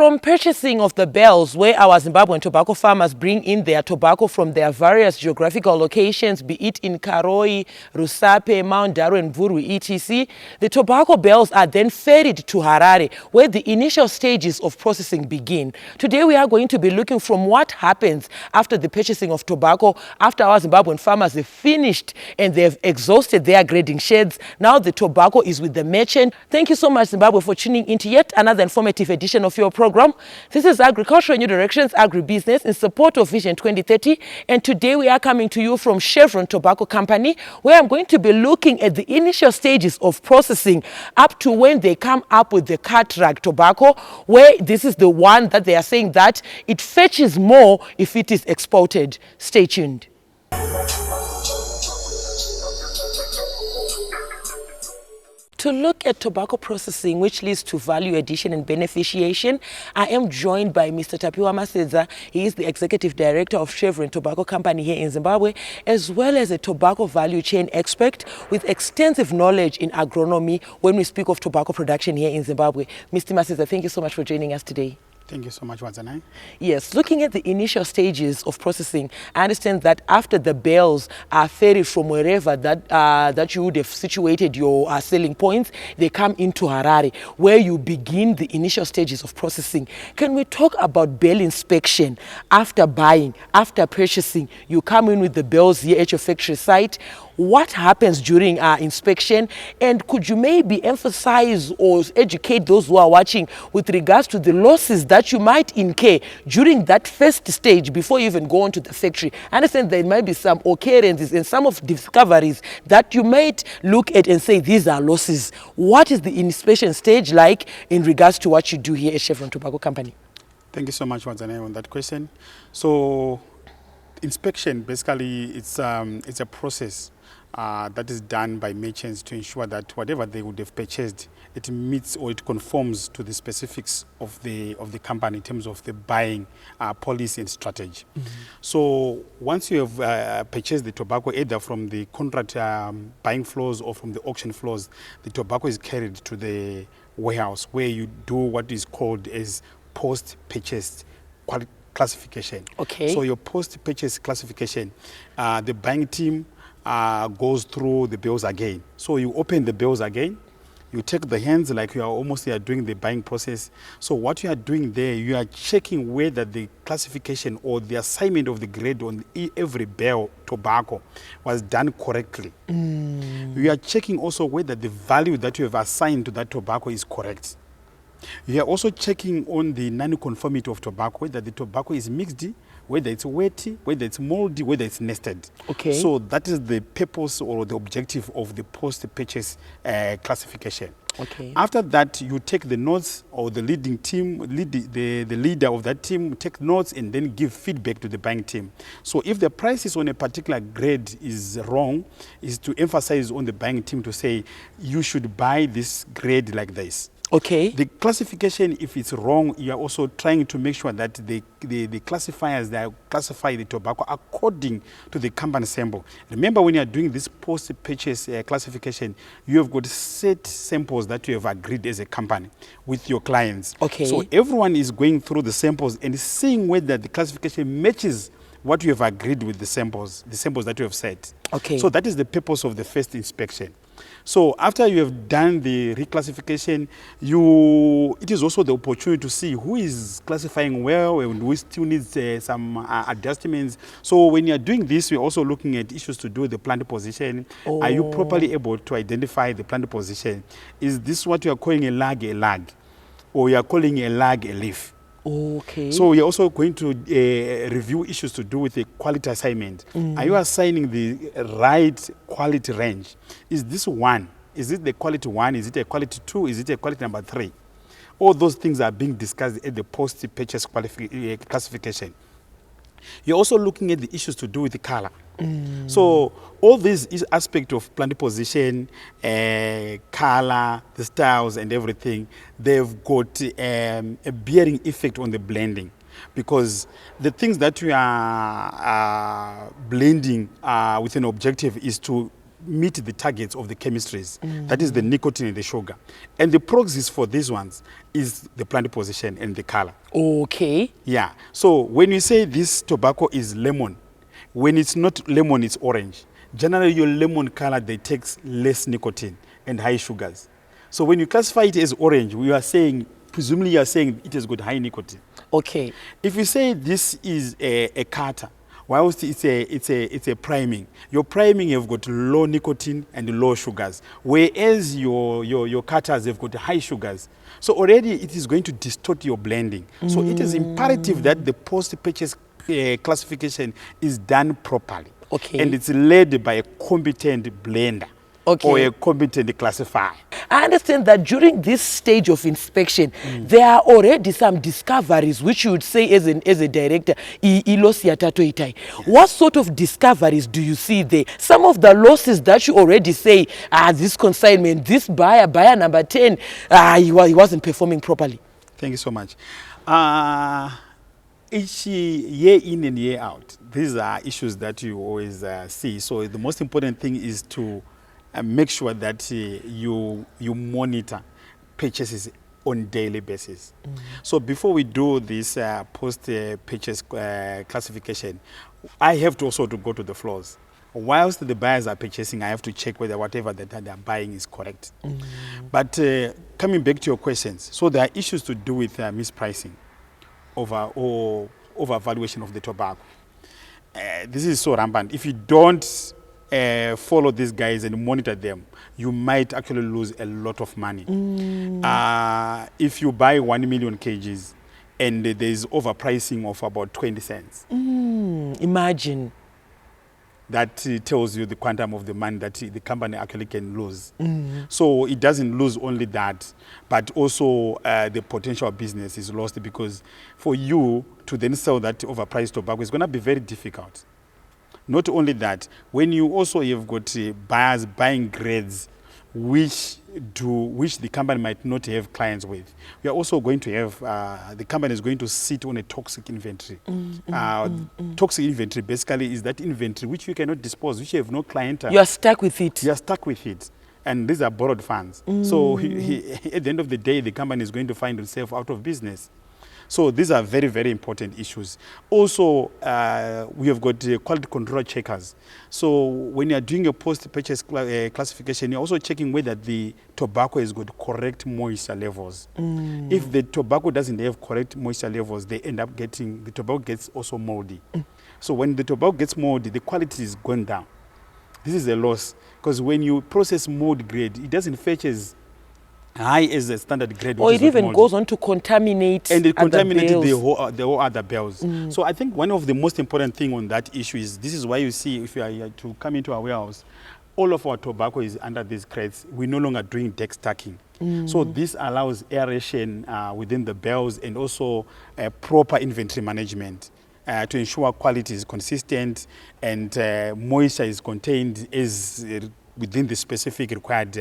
From purchasing of the bales, where our Zimbabwean tobacco farmers bring in their tobacco from their various geographical locations, be it in Karoi, Rusape, Mount Daru, and Vurwi, etc., the tobacco bales are then ferried to Harare, where the initial stages of processing begin. Today, we are going to be looking from what happens after the purchasing of tobacco, after our Zimbabwean farmers have finished and they've exhausted their grading sheds. Now the tobacco is with the merchant. Thank you so much, Zimbabwe, for tuning into yet another informative edition of your program. This is Agricultural New Directions Agribusiness in support of Vision 2030, and today we are coming to you from Chevron Tobacco Company, where I'm going to be looking at the initial stages of processing up to when they come up with the cut rag tobacco, where this is the one that they are saying that it fetches more if it is exported. Stay tuned. To look at tobacco processing, which leads to value addition and beneficiation, I am joined by Mr. Tapiwa Maseza. He is the Executive Director of Chevron Tobacco Company here in Zimbabwe, as well as a tobacco value chain expert with extensive knowledge in agronomy when we speak of tobacco production here in Zimbabwe. Mr. Maseza, thank you so much for joining us today. Thank you so much, Wazanai. Yes, looking at the initial stages of processing, I understand that after the bales are ferried from wherever that you would have situated your selling points, they come into Harare, where you begin the initial stages of processing. Can we talk about bale inspection after buying, after purchasing? You come in with the bales here at your factory site. What happens during our inspection, and could you maybe emphasize or educate those who are watching with regards to the losses that you might incur during that first stage before you even go on to the factory? I understand there might be some occurrences and some of discoveries that you might look at and say these are losses. What is the inspection stage like in regards to what you do here at Chevron Tobacco Company? Thank you so much, Wazanai, on that question. So inspection, basically, it's a process that is done by merchants to ensure that whatever they would have purchased, it meets or it conforms to the specifics of the company in terms of the buying policy and strategy. Mm-hmm. So once you have purchased the tobacco, either from the contract buying floors or from the auction floors, the tobacco is carried to the warehouse where you do what is called as post-purchase classification. Okay. So your post-purchase classification, the buying team goes through the bills again. So you open the bills again, you take the hands like you are doing the buying process. So what you are doing there, you are checking whether the classification or the assignment of the grade on every bale tobacco was done correctly. You are checking also whether the value that you have assigned to that tobacco is correct. You are also checking on the non-conformity of tobacco, whether the tobacco is mixed, whether it's wetty, whether it's moldy, whether it's nested. Okay. So that is the purpose or the objective of the post-purchase classification. Okay. After that, you take the notes, or the leading team, the leader of that team, take notes and then give feedback to the buying team. So if the prices on a particular grade is wrong, is to emphasize on the buying team to say, you should buy this grade like this. Okay. The classification, if it's wrong, you are also trying to make sure that the classifiers that classify the tobacco according to the company sample. Remember, when you are doing this post-purchase classification, you have got set samples that you have agreed as a company with your clients. Okay. So everyone is going through the samples and seeing whether the classification matches what you have agreed with the samples that you have set. Okay. So that is the purpose of the first inspection. So after you have done the reclassification, it is also the opportunity to see who is classifying well and who still needs some adjustments. So when you are doing this, we're also looking at issues to do with the plant position. Oh. Are you properly able to identify the plant position? Is this what you are calling a lag, or you are calling a lag a leaf? Okay. So we are also going to review issues to do with the quality assignment. Are you assigning the right quality range? Is this one? Is it the quality one? Is it a quality two? Is it a quality number three? All those things are being discussed at the post-purchase classification. You're also looking at the issues to do with the color. So all these aspects of plant position, color, the styles and everything, they've got a bearing effect on the blending. Because the things that we are blending with an objective is to meet the targets of the chemistries. That is the nicotine and the sugar. And the proxies for these ones is the plant position and the color. Okay. Yeah. So when you say this tobacco is lemon, when it's not lemon, it's orange. Generally, your lemon color, they takes less nicotine and high sugars. So when you classify it as orange, we are saying, presumably you are saying it has got high nicotine. Okay. If you say this is a cutter, whilst it's a priming, your priming have got low nicotine and low sugars, whereas your cutters have got high sugars. So already it is going to distort your blending. So it is imperative that the post-purchase classification is done properly. Okay. And it's led by a competent blender. Okay. Or a competent classifier. I understand that during this stage of inspection, there are already some discoveries which you would say as a director, what sort of discoveries do you see there? Some of the losses that you already say, this consignment, this buyer number 10, he wasn't performing properly. Thank you so much. Each year in and year out, these are issues that you always see. So the most important thing is to make sure that you monitor purchases on daily basis. So before we do this post-purchase classification, I have to also to go to the floors. Whilst the buyers are purchasing, I have to check whether whatever that they are buying is correct. But coming back to your questions, so there are issues to do with mispricing or overvaluation of the tobacco. This is so rampant. If you don't follow these guys and monitor them, you might actually lose a lot of money. If you buy 1 million kgs and there is overpricing of about 20 cents. Imagine. That tells you the quantum of the money that the company actually can lose. So it doesn't lose only that, but also the potential business is lost, because for you to then sell that overpriced tobacco is going to be very difficult. Not only that, when you also have got buyers buying grades which the company might not have clients with, we are also going to have, the company is going to sit on a toxic inventory. Toxic inventory basically is that inventory which you cannot dispose, which you have no client. You are stuck with it. You are stuck with it. And these are borrowed funds. So at the end of the day, the company is going to find itself out of business. So these are very, very important issues. Also, we have got quality control checkers. So when you are doing a post-purchase classification, you're also checking whether the tobacco has got correct moisture levels. If the tobacco doesn't have correct moisture levels, they end up getting, the tobacco gets also moldy. So when the tobacco gets moldy, the quality is going down. This is a loss, because when you process mold grade, it doesn't fetch as high as a standard grade. Or it even goes on to contaminate. And it contaminated the whole other bells. So I think one of the most important thing on that issue is, this is why you see, if you are to come into our warehouse, all of our tobacco is under these crates. We're no longer doing deck stacking. So this allows aeration within the bells, and also proper inventory management to ensure quality is consistent and moisture is contained as within the specific required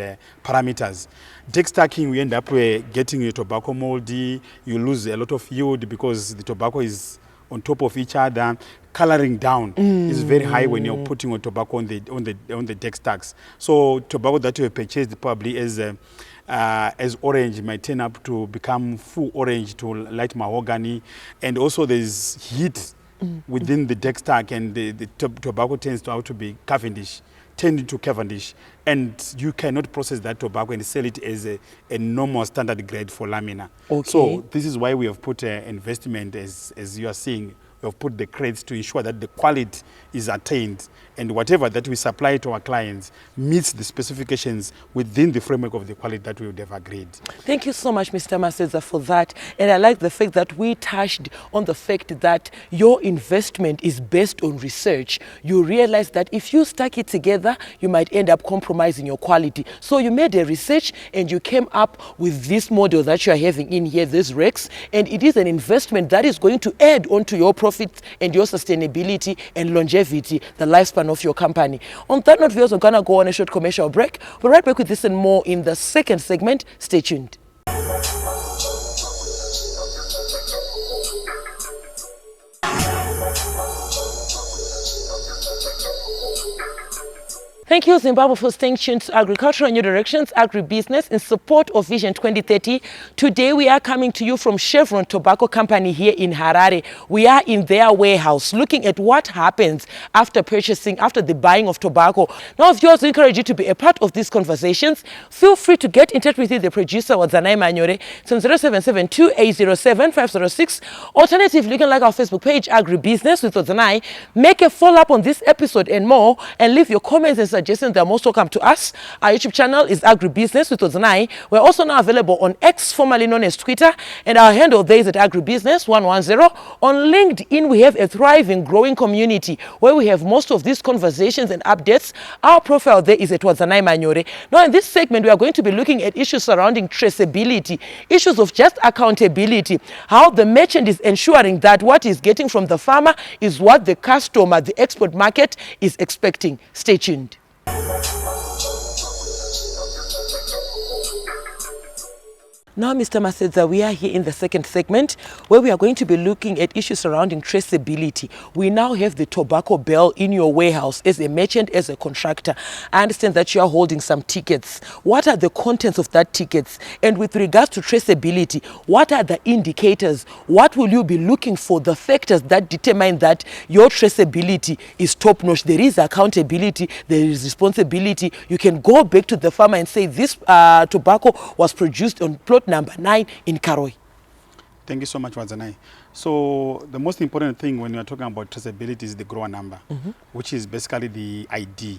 parameters. Deck stacking, we end up getting your tobacco moldy. You lose a lot of yield because the tobacco is on top of each other. Coloring down is very high when you're putting on tobacco on the deck stacks. So tobacco that you have purchased probably as orange might turn up to become full orange to light mahogany, and also there's heat within the deck stack, and the tobacco tends to be Cavendish. Turned into Cavendish, and you cannot process that tobacco and sell it as a normal standard grade for lamina. Okay. So this is why we have put investment, as you are seeing, we have put the crates to ensure that the quality is attained, and whatever that we supply to our clients meets the specifications within the framework of the quality that we would have agreed. Thank you so much, Mr. Maseza, for that. And I like the fact that we touched on the fact that your investment is based on research. You realize that if you stack it together, you might end up compromising your quality. So you made a research and you came up with this model that you are having in here, this Rex, and it is an investment that is going to add on to your profits and your sustainability and longevity, the lifespan of your company. On that note, viewers, we're going to go on a short commercial break. We're right back with this and more in the second segment. Stay tuned. Thank you, Zimbabwe, for staying tuned to Agriculture and New Directions, Agribusiness, in support of Vision 2030. Today, we are coming to you from Chevron Tobacco Company here in Harare. We are in their warehouse looking at what happens after purchasing, after the buying of tobacco. Now, if you also encourage you to be a part of these conversations, feel free to get in touch with the producer, Wadzanai Manyore. It's on 0772-807-506. Alternatively, you can like our Facebook page, Agribusiness with Wadzanai. Make a follow-up on this episode and more, and leave your comments and suggestions. They are most welcome to us. Our YouTube channel is Agribusiness with Wadzanai. We're also now available on X, formerly known as Twitter, and our handle there is at Agribusiness 110. On LinkedIn, we have a thriving, growing community where we have most of these conversations and updates. Our profile there is at Wadzanai Manyore. Now, in this segment, we are going to be looking at issues surrounding traceability, issues of just accountability, how the merchant is ensuring that what he's getting from the farmer is what the customer, the export market, is expecting. Stay tuned. Now, Mr. Masedza, we are here in the second segment where we are going to be looking at issues surrounding traceability. We now have the tobacco bell in your warehouse as a merchant, as a contractor. I understand that you are holding some tickets. What are the contents of that tickets? And with regards to traceability, what are the indicators? What will you be looking for, the factors that determine that your traceability is top-notch? There is accountability, there is responsibility. You can go back to the farmer and say this tobacco was produced on plot number 9 in Karoi. Thank you so much, Wadzanai. So the most important thing when we are talking about traceability is the grower number, which is basically the ID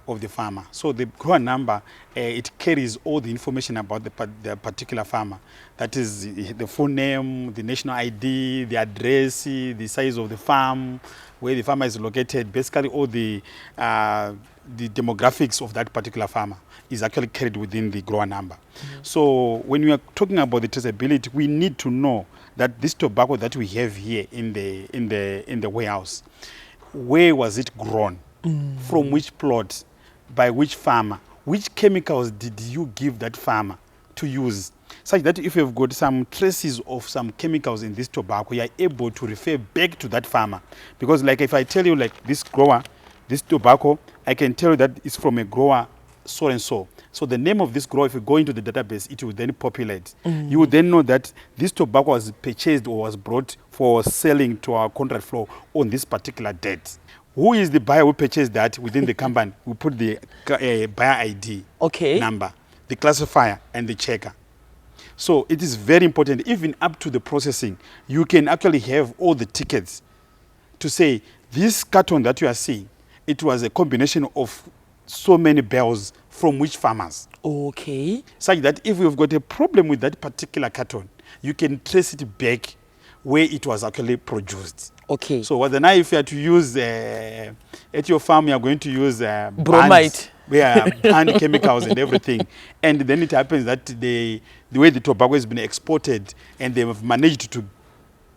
of the farmer. So the grower number, it carries all the information about the particular farmer. That is the full name, the national ID, the address, the size of the farm, where the farmer is located, basically all the demographics of that particular farmer is actually carried within the grower number. So when we are talking about the traceability, we need to know that this tobacco that we have here in the warehouse, where was it grown, from which plot, by which farmer, which chemicals did you give that farmer to use, such that if you've got some traces of some chemicals in this tobacco, you are able to refer back to that farmer. Because like if I tell you like this grower, this tobacco, I can tell you that it's from a grower so and so. So the name of this grower, if you go into the database, it will then populate. You will then know that this tobacco was purchased or was brought for selling to our contract floor on this particular date. Who is the buyer who purchased that within the company? We put the buyer ID number, the classifier, and the checker. So it is very important, even up to the processing, you can actually have all the tickets to say, this carton that you are seeing, it was a combination of so many bells from which farmers. Okay. Such that if you've got a problem with that particular carton, you can trace it back where it was actually produced. Okay. So whether now if you are to use, at your farm, you are going to use bromide. Banned chemicals and everything. And then it happens that the way the tobacco has been exported and they have managed to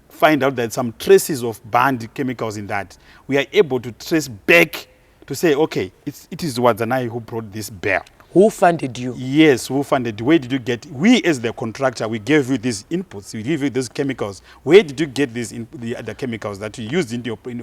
find out that some traces of banned chemicals in that, we are able to trace back to say, okay, it is Wadzanai who brought this bear. Who funded you? Yes, who funded? Where did you get? We as the contractor, we gave you these inputs, we give you these chemicals. Where did you get these the chemicals that you used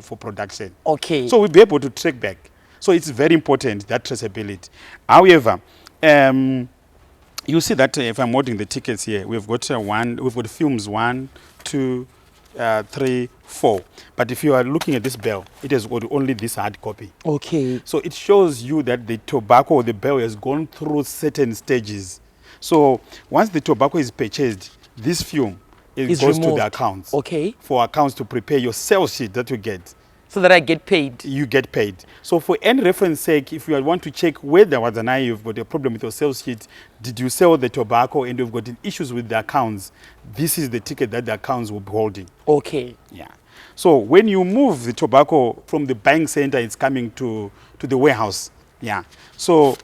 for production? Okay. So we'll be able to track back. So it's very important, that traceability. However, you see that if I'm holding the tickets here, we've got films 1, 2, 3, 4. But if you are looking at this bell, it has got only this hard copy. Okay. So it shows you that the tobacco or the bell has gone through certain stages. So once the tobacco is purchased, this film goes removed to the accounts. Okay. For accounts to prepare your sales sheet that you get. So that I get paid. You get paid. So for any reference sake, if you want to check whether Wadzanai you've got a problem with your sales sheet, did you sell the tobacco and you've got issues with the accounts, this is the ticket that the accounts will be holding. Okay. Yeah. So when you move the tobacco from the buying center, it's coming to the warehouse. Yeah. So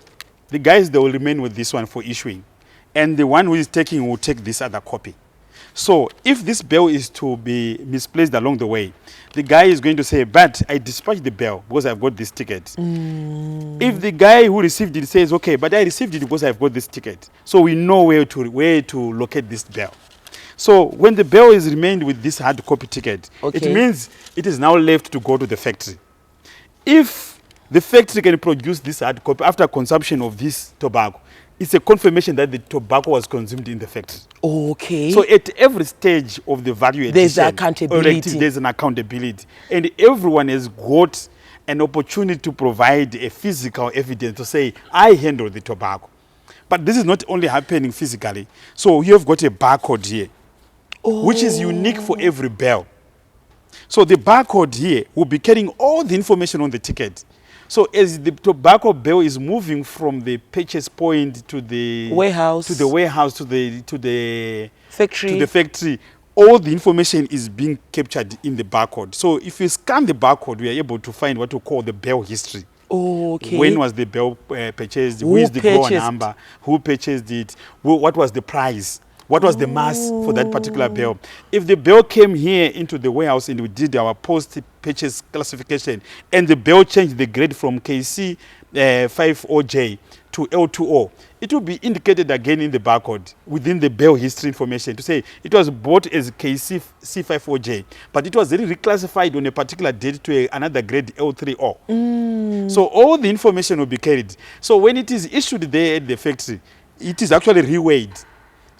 the guys, they will remain with this one for issuing. And the one who is taking will take this other copy. So if this bell is to be misplaced along the way, the guy is going to say, but I dispatched the bell because I've got this ticket. If the guy who received it says, okay, but I received it because I've got this ticket. So we know where to locate this bell. So when the bell is remained with this hard copy ticket, it means it is now left to go to the factory. If the factory can produce this hard copy after consumption of this tobacco. It's a confirmation that the tobacco was consumed in the factory. Okay. So at every stage of the value addition, There's accountability. there's an accountability. And everyone has got an opportunity to provide a physical evidence to say, I handle the tobacco. But this is not only happening physically. So you have got a barcode here, which is unique for every bell. So the barcode here will be carrying all the information on the ticket. So as the tobacco bell is moving from the purchase point to the warehouse, to the factory, all the information is being captured in the barcode. So if you scan the barcode, we are able to find what we call the bell history. Okay. When was the bell purchased? Who is the grower number? Who purchased it? What was the price? What was the mass for that particular bell? If the bell came here into the warehouse and we did our post-purchase classification and the bell changed the grade from KC 50J to L20, it will be indicated again in the barcode within the bell history information to say it was bought as KC C50J, but it was really reclassified on a particular date to another grade L30. So all the information will be carried. So when it is issued there at the factory, it is actually reweighed.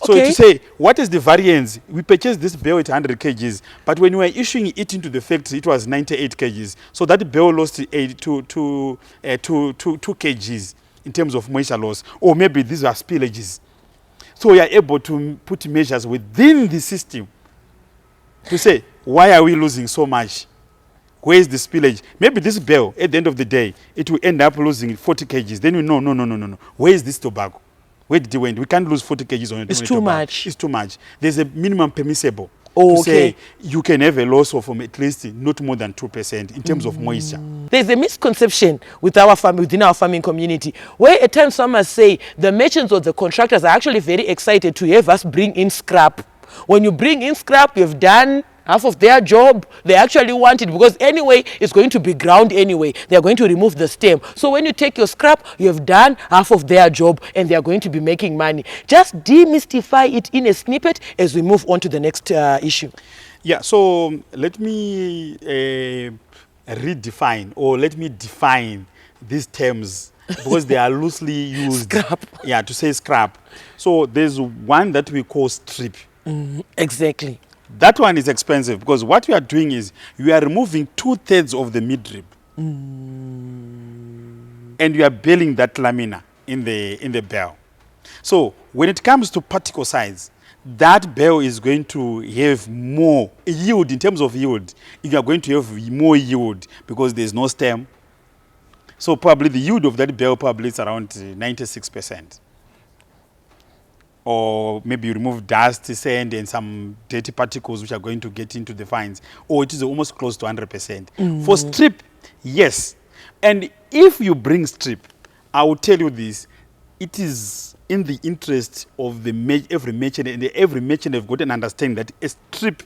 So to say, what is the variance? We purchased this bell at 100 kgs, but when we were issuing it into the factory, it was 98 kgs. So that bell lost 2 kgs in terms of moisture loss. Or maybe these are spillages. So we are able to put measures within the system to say, why are we losing so much? Where is the spillage? Maybe this bell, at the end of the day, it will end up losing 40 kgs. Then we know, no. Where is this tobacco? Where did it went? We can't lose 40 kgs on it. It's too much. It's too much. There's a minimum permissible. To say you can have a loss of at least not more than 2% in terms of moisture. There's a misconception within our farming community, where at times some must say the merchants or the contractors are actually very excited to have us bring in scrap. When you bring in scrap, you've done half of their job. They actually want it because anyway, it's going to be ground anyway. They are going to remove the stem. So when you take your scrap, you have done half of their job and they are going to be making money. Just demystify it in a snippet as we move on to the next issue. Yeah, so let me redefine, or let me define these terms because they are loosely used. Scrap. Yeah, to say scrap. So there's one that we call strip. Exactly. That one is expensive because what we are doing is we are removing 2/3 of the midrib, and we are baling that lamina in the bell. So when it comes to particle size, that bell is going to have more yield. In terms of yield, you are going to have more yield because there's no stem. So probably the yield of that bell probably is around 96%. Or maybe you remove dust, sand, and some dirty particles which are going to get into the fines. Or it is almost close to 100%. For strip, yes. And if you bring strip, I will tell you this, it is in the interest of every merchant, and every merchant have got an understanding that a strip,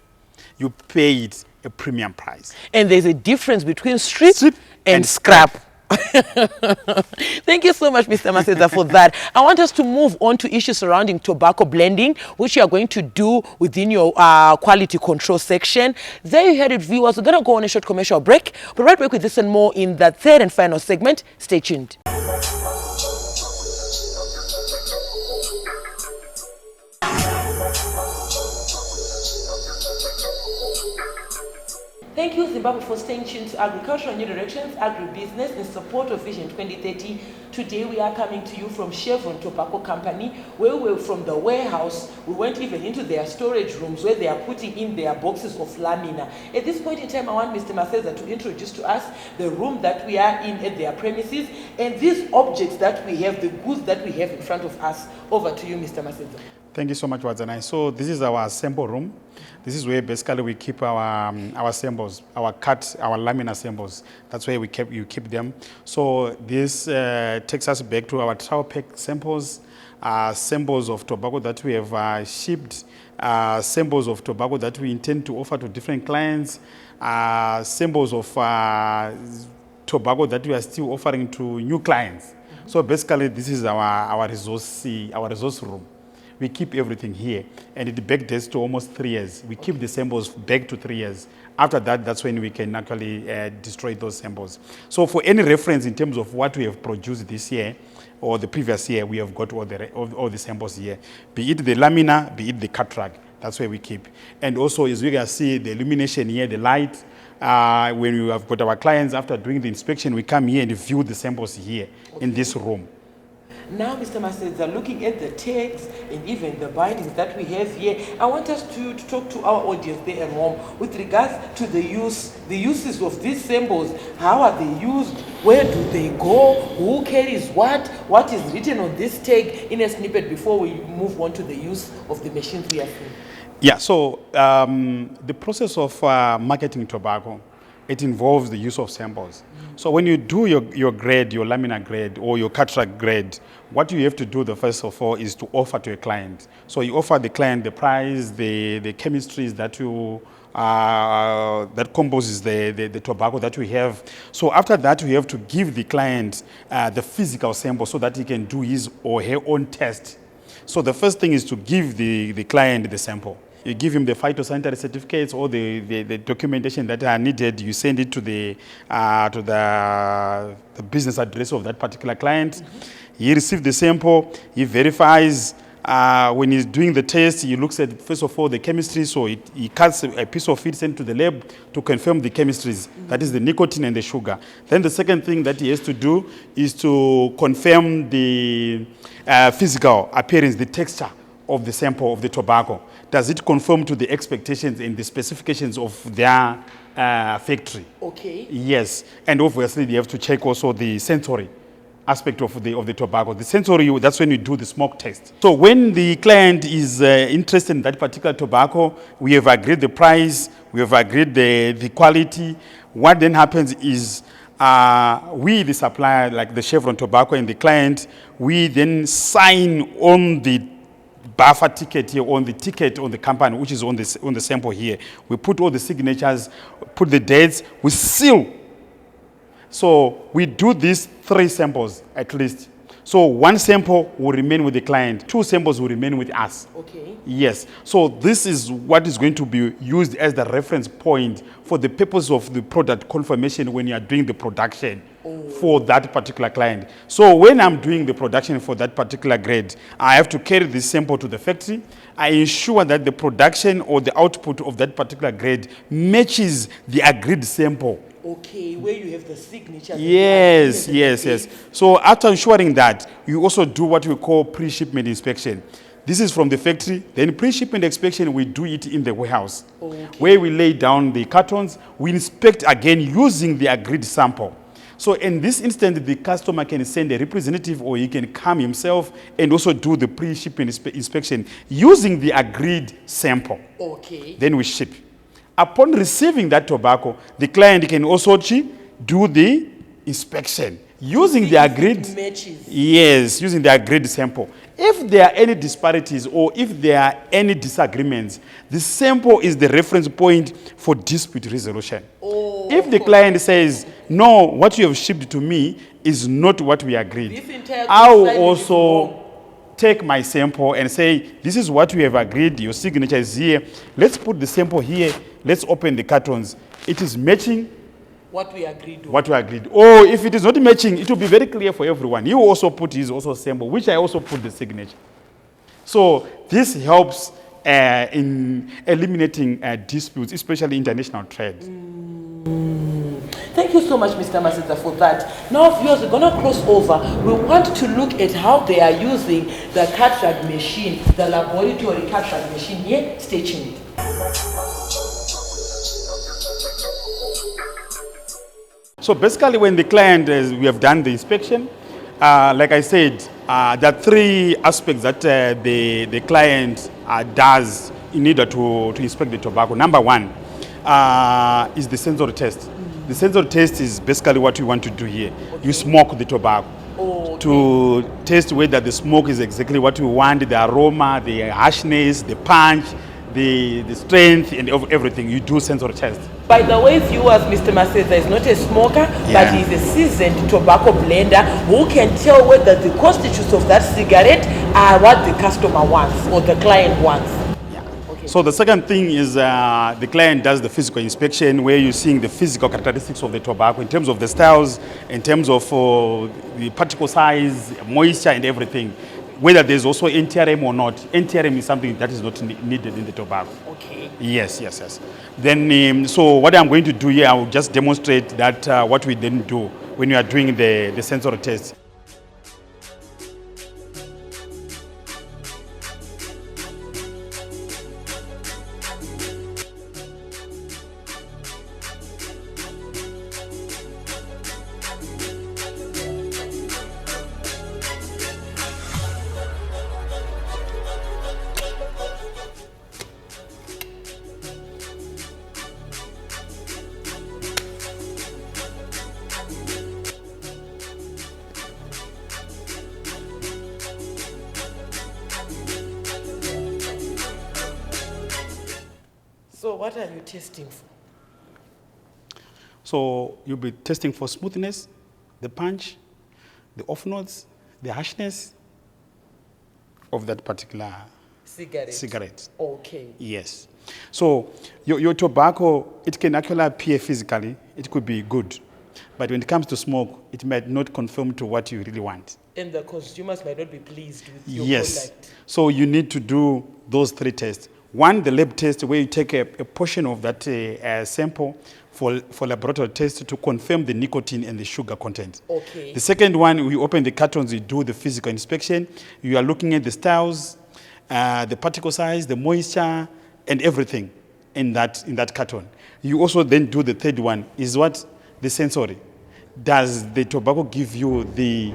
you pay it a premium price. And there's a difference between strip and scrap. Thank you so much, Mr. Maseza, for that. I want us to move on to issues surrounding tobacco blending, which you are going to do within your quality control section. There you heard it, viewers. We're going to go on a short commercial break. But right back with this and more in the third and final segment. Stay tuned. Thank you, Zimbabwe, for staying tuned to Agricultural New Directions, Agribusiness, in support of Vision 2030. Today we are coming to you from Chevron Tobacco Company, where we were from the warehouse. We went even into their storage rooms where they are putting in their boxes of lamina. At this point in time, I want Mr. Maseza to introduce to us the room that we are in at their premises and these objects that we have, the goods that we have in front of us. Over to you, Mr. Maseza. Thank you so much, Wadzanai. So this is our sample room. This is where basically we keep our samples, our lamina samples. That's where you keep them. So this takes us back to our trial pack samples, samples of tobacco that we have shipped, samples of tobacco that we intend to offer to different clients, samples of tobacco that we are still offering to new clients. So basically, this is our resource room, we keep everything here, and it backdates to almost 3 years. We keep the samples back to 3 years. After that, that's when we can actually destroy those samples. So for any reference in terms of what we have produced this year or the previous year, we have got all the samples here, be it the lamina, be it the cataract. That's where we keep. And also, as you can see, the illumination here, the light, when we have got our clients, after doing the inspection, we come here and view the samples here in this room. Now, Mr. Masedza, looking at the text and even the bindings that we have here, I want us to talk to our audience there at home with regards to the uses of these samples. How are they used? Where do they go? Who carries what? What is written on this tag in a snippet before we move on to the use of the machines we are seeing? Yeah, so the process of marketing tobacco, it involves the use of samples. So when you do your grade, your lamina grade or your cataract grade, what you have to do the first of all is to offer to a client. So you offer the client the price, the chemistries that you that composes the tobacco that we have. So after that, we have to give the client the physical sample so that he can do his or her own test. So the first thing is to give the client the sample. You give him the phytosanitary certificates or the documentation that are needed. You send it to the business address of that particular client. He receives the sample. He verifies. When he's doing the test, he looks at, first of all, the chemistry. So he cuts a piece of it, sent to the lab to confirm the chemistries. That is the nicotine and the sugar. Then the second thing that he has to do is to confirm the physical appearance, the texture of the sample of the tobacco. Does it conform to the expectations and the specifications of their factory? Okay. Yes. And obviously, they have to check also the sensory aspect of the tobacco. The sensory, that's when you do the smoke test. So when the client is interested in that particular tobacco, we have agreed the price, we have agreed the quality. What then happens is we, the supplier, like the Chevron Tobacco and the client, we then sign on the buffer ticket here, on the ticket on the company, which is on the sample here. We put all the signatures, put the dates, we seal. So we do these 3 samples at least. So 1 sample will remain with the client, 2 samples will remain with us. Okay. Yes. So this is what is going to be used as the reference point for the purpose of the product confirmation when you are doing the production for that particular client. So when I'm doing the production for that particular grade, I have to carry this sample to the factory. I ensure that the production or the output of that particular grade matches the agreed sample. Okay, where you have the signature. Yes, yes, yes. So after ensuring that, you also do what we call pre-shipment inspection. This is from the factory. Then pre-shipment inspection, we do it in the warehouse, where we lay down the cartons. We inspect again using the agreed sample. So in this instance, the customer can send a representative or he can come himself and also do the pre-shipment inspection using the agreed sample. Okay. Then we ship. Upon receiving that tobacco, the client can also do the inspection using the agreed matches. Yes, using the agreed sample. If there are any disparities or if there are any disagreements, the sample is the reference point for dispute resolution. If the client says, no, what you have shipped to me is not what we agreed, I will also take my sample and say, this is what we have agreed, your signature is here. Let's put the sample here. Let's open the cartons. It is matching what we agreed on. What we agreed. Or if it is not matching, it will be very clear for everyone. You also put his also sample, which I also put the signature. So this helps in eliminating disputes, especially international trade. Thank you so much, Mr. Masedza, for that. Now, viewers, we're going to cross over. We want to look at how they are using the cataract machine, the laboratory cataract machine here. Stay tuned. So basically, when the client, we have done the inspection, like I said, there are 3 aspects that the client does in order to inspect the tobacco. Number 1 is the sensory test. The sensory test is basically what you want to do here. You smoke the tobacco to test whether the smoke is exactly what you want, the aroma, the harshness, the punch, the strength and of everything, you do sensory test. By the way, viewers, Mr. Maseza is not a smoker, but he's a seasoned tobacco blender who can tell whether the constituents of that cigarette are what the customer wants or the client wants. So the second thing is the client does the physical inspection, where you're seeing the physical characteristics of the tobacco in terms of the styles, in terms of the particle size, moisture and everything, whether there's also NTRM or not. NTRM is something that is not needed in the tobacco. Okay. Yes, yes, yes. Then, so what I'm going to do here, I will just demonstrate that what we then do when you are doing the sensory test. So what are you testing for? So you'll be testing for smoothness, the punch, the off notes, the harshness of that particular cigarette. Okay. Yes. So your tobacco, it can actually appear physically, it could be good. But when it comes to smoke, it might not conform to what you really want. And the consumers might not be pleased with your Yes. product. So you need to do those 3 tests. One, the lab test, where you take a portion of that sample for laboratory test to confirm the nicotine and the sugar content. Okay. The second one, we open the cartons, we do the physical inspection. You are looking at the styles, the particle size, the moisture, and everything in that carton. You also then do the third one, is what? The sensory. Does the tobacco give you the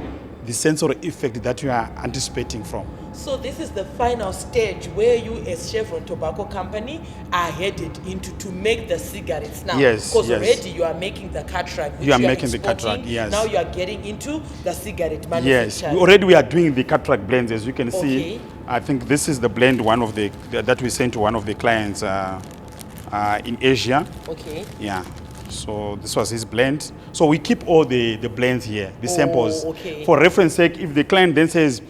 sensory effect that you are anticipating from? So this is the final stage where you as Chevron Tobacco Company are headed into to make the cigarettes now. Yes, Because yes. already you are making the cataract. You are making the cataract, yes. Now you are getting into the cigarette Yes, manufacturing. we are doing the cataract blends, as you can see. Okay. I think this is the blend that we sent to one of the clients in Asia. Okay. Yeah. So this was his blend. So we keep all the blends here, the samples. Okay. For reference sake, if the client then says,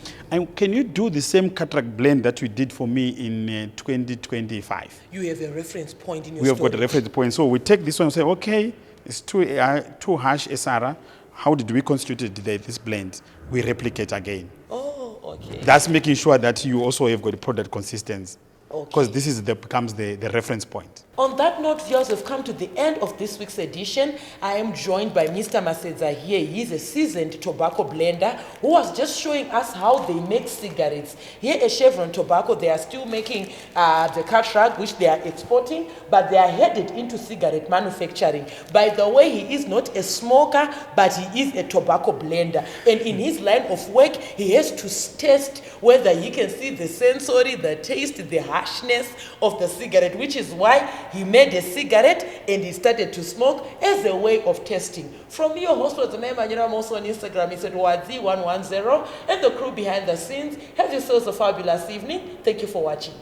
can you do the same cataract blend that you did for me in 2025? You have a reference point in your We have got a storage. reference point. So we take this one and say, okay, it's too harsh SR. How did we constitute this blend? We replicate again. Oh, okay. That's making sure that you also have got the product consistency. Because Okay. this is becomes the reference point. On that note, viewers, we've come to the end of this week's edition. I am joined by Mr. Maseza here. He's a seasoned tobacco blender who was just showing us how they make cigarettes. Here at Chevron Tobacco, they are still making the cataract, which they are exporting, but they are headed into cigarette manufacturing. By the way, he is not a smoker, but he is a tobacco blender. And in his line of work, he has to test whether he can see the sensory, the taste, the harshness of the cigarette, which is why he made a cigarette and he started to smoke as a way of testing. From your host was the name, and I'm also on Instagram. He said Wadzi110, and the crew behind the scenes. Have yourselves a fabulous evening. Thank you for watching.